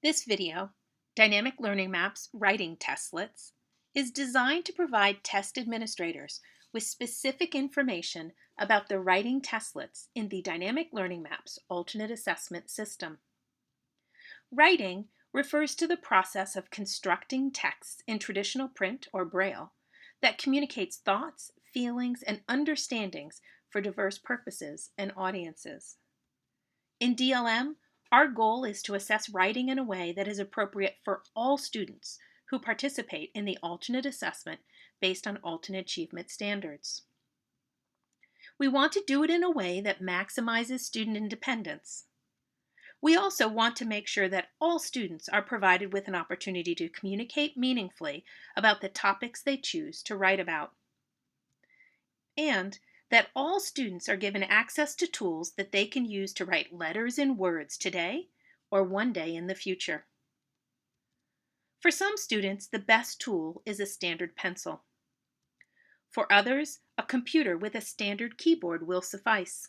This video, Dynamic Learning Maps Writing Testlets, is designed to provide test administrators with specific information about the writing testlets in the Dynamic Learning Maps Alternate Assessment System. Writing refers to the process of constructing texts in traditional print or braille that communicates thoughts, feelings, and understandings for diverse purposes and audiences. In DLM, our goal is to assess writing in a way that is appropriate for all students who participate in the alternate assessment based on alternate achievement standards. We want to do it in a way that maximizes student independence. We also want to make sure that all students are provided with an opportunity to communicate meaningfully about the topics they choose to write about, and that all students are given access to tools that they can use to write letters and words today or one day in the future. For some students, the best tool is a standard pencil. For others, a computer with a standard keyboard will suffice.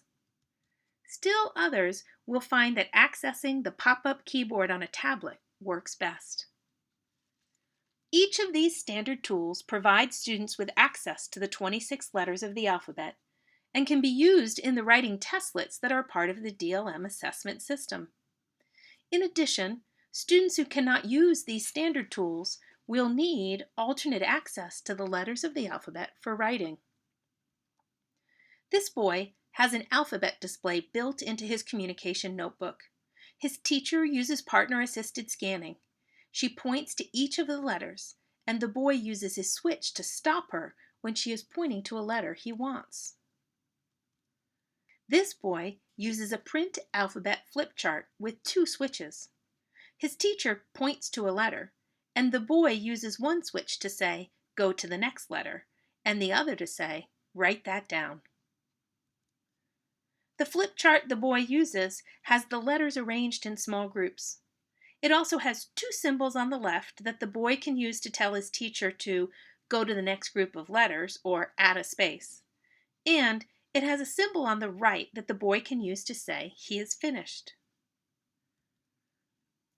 Still others will find that accessing the pop-up keyboard on a tablet works best. Each of these standard tools provides students with access to the 26 letters of the alphabet and can be used in the writing testlets that are part of the DLM assessment system. In addition, students who cannot use these standard tools will need alternate access to the letters of the alphabet for writing. This boy has an alphabet display built into his communication notebook. His teacher uses partner-assisted scanning. She points to each of the letters, and the boy uses his switch to stop her when she is pointing to a letter he wants. This boy uses a print alphabet flip chart with 2 switches. His teacher points to a letter, and the boy uses one switch to say, "Go to the next letter," and the other to say, "Write that down." The flip chart the boy uses has the letters arranged in small groups. It also has 2 symbols on the left that the boy can use to tell his teacher to go to the next group of letters or add a space. And it has a symbol on the right that the boy can use to say he is finished.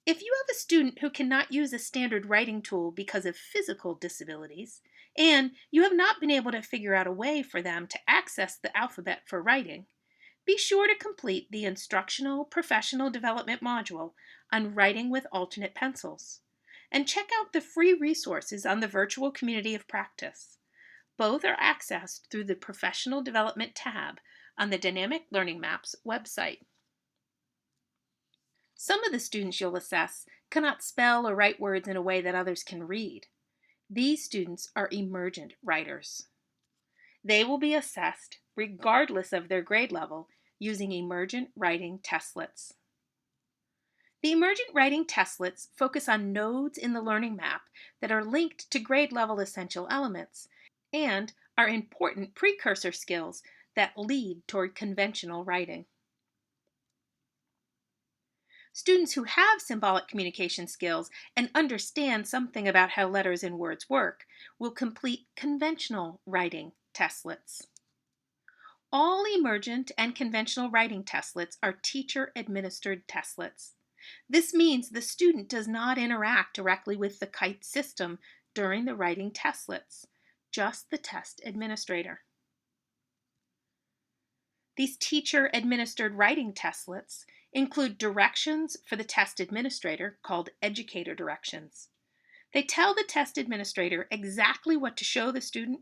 If you have a student who cannot use a standard writing tool because of physical disabilities, and you have not been able to figure out a way for them to access the alphabet for writing, be sure to complete the Instructional Professional Development module on writing with alternate pencils, and check out the free resources on the Virtual Community of Practice. Both are accessed through the Professional Development tab on the Dynamic Learning Maps website. Some of the students you'll assess cannot spell or write words in a way that others can read. These students are emergent writers. They will be assessed regardless of their grade level using Emergent Writing Testlets. The Emergent Writing Testlets focus on nodes in the learning map that are linked to grade level essential elements and are important precursor skills that lead toward conventional writing. Students who have symbolic communication skills and understand something about how letters and words work will complete conventional writing testlets. All emergent and conventional writing testlets are teacher-administered testlets. This means the student does not interact directly with the KITE system during the writing testlets, just the test administrator. These teacher-administered writing testlets include directions for the test administrator called Educator Directions. They tell the test administrator exactly what to show the student,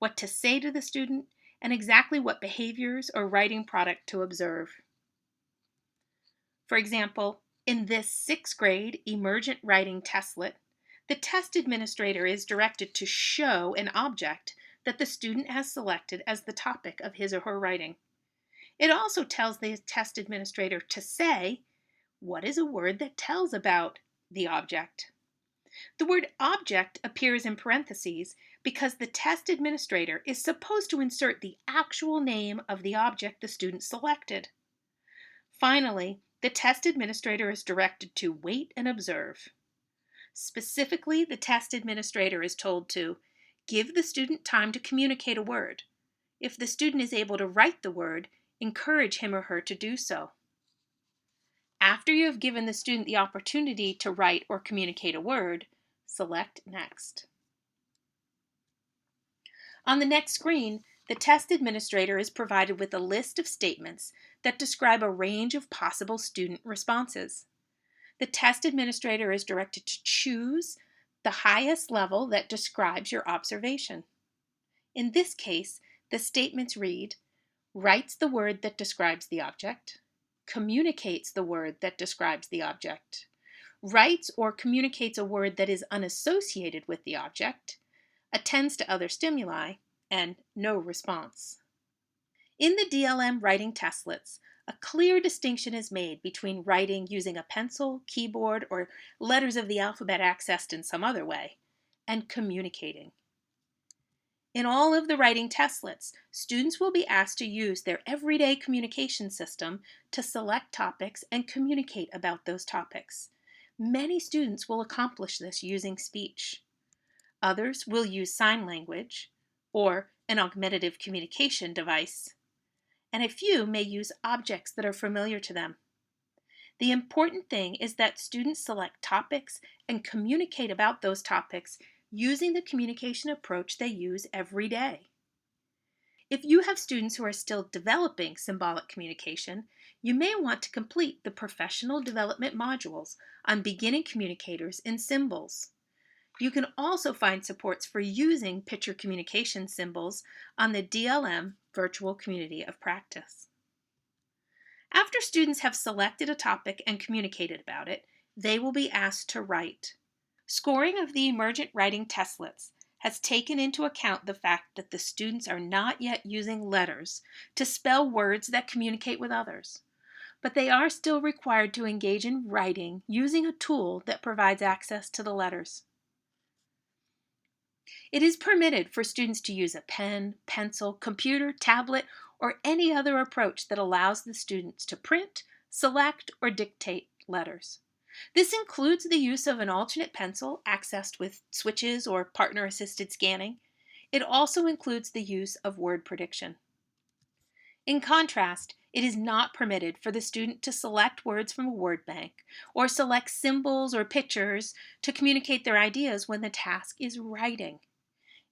what to say to the student, and exactly what behaviors or writing product to observe. For example, in this 6th grade Emergent Writing Testlet, the test administrator is directed to show an object that the student has selected as the topic of his or her writing. It also tells the test administrator to say, what is a word that tells about the object? The word object appears in parentheses because the test administrator is supposed to insert the actual name of the object the student selected. Finally, the test administrator is directed to wait and observe. Specifically, the test administrator is told to give the student time to communicate a word. If the student is able to write the word, encourage him or her to do so. After you have given the student the opportunity to write or communicate a word, select Next. On the next screen, the test administrator is provided with a list of statements that describe a range of possible student responses. The test administrator is directed to choose the highest level that describes your observation. In this case, the statements read, writes the word that describes the object, communicates the word that describes the object, writes or communicates a word that is unassociated with the object, attends to other stimuli, and no response. In the DLM Writing Testlets, a clear distinction is made between writing using a pencil, keyboard, or letters of the alphabet accessed in some other way, and communicating. In all of the writing testlets, students will be asked to use their everyday communication system to select topics and communicate about those topics. Many students will accomplish this using speech. Others will use sign language or an augmentative communication device, and a few may use objects that are familiar to them. The important thing is that students select topics and communicate about those topics using the communication approach they use every day. If you have students who are still developing symbolic communication, you may want to complete the professional development modules on beginning communicators in symbols. You can also find supports for using picture communication symbols on the DLM Virtual Community of Practice. After students have selected a topic and communicated about it, they will be asked to write. Scoring of the Emergent Writing Testlets has taken into account the fact that the students are not yet using letters to spell words that communicate with others, but they are still required to engage in writing using a tool that provides access to the letters. It is permitted for students to use a pen, pencil, computer, tablet, or any other approach that allows the students to print, select, or dictate letters. This includes the use of an alternate pencil accessed with switches or partner-assisted scanning. It also includes the use of word prediction. In contrast, it is not permitted for the student to select words from a word bank or select symbols or pictures to communicate their ideas when the task is writing.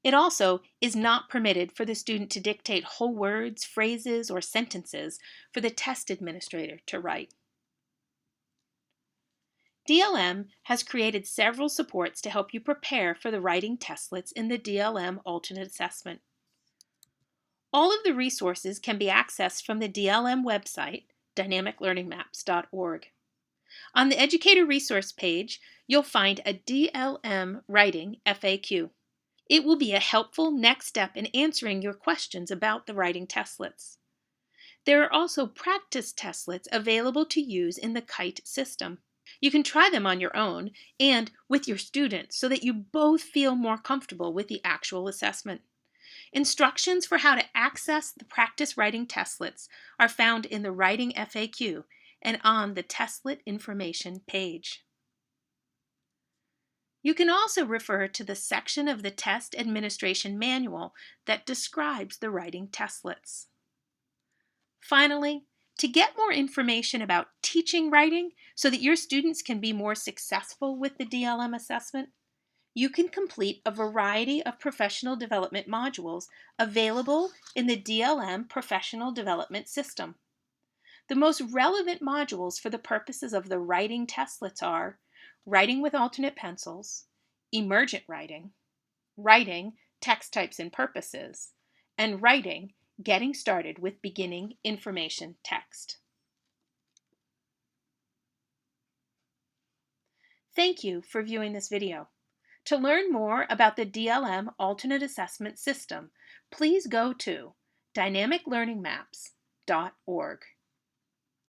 It also is not permitted for the student to dictate whole words, phrases, or sentences for the test administrator to write. DLM has created several supports to help you prepare for the writing testlets in the DLM Alternate Assessment. All of the resources can be accessed from the DLM website, dynamiclearningmaps.org. On the Educator Resource page, you'll find a DLM Writing FAQ. It will be a helpful next step in answering your questions about the writing testlets. There are also practice testlets available to use in the KITE system. You can try them on your own and with your students so that you both feel more comfortable with the actual assessment. Instructions for how to access the practice writing testlets are found in the Writing FAQ and on the Testlet Information page. You can also refer to the section of the Test Administration Manual that describes the writing testlets. Finally, to get more information about teaching writing so that your students can be more successful with the DLM assessment, you can complete a variety of professional development modules available in the DLM Professional Development System. The most relevant modules for the purposes of the writing testlets are Writing with Alternate Pencils, Emergent Writing, Writing, Text Types and Purposes, and Writing, Getting Started with Beginning Information Text. Thank you for viewing this video. To learn more about the DLM Alternate Assessment System, please go to dynamiclearningmaps.org.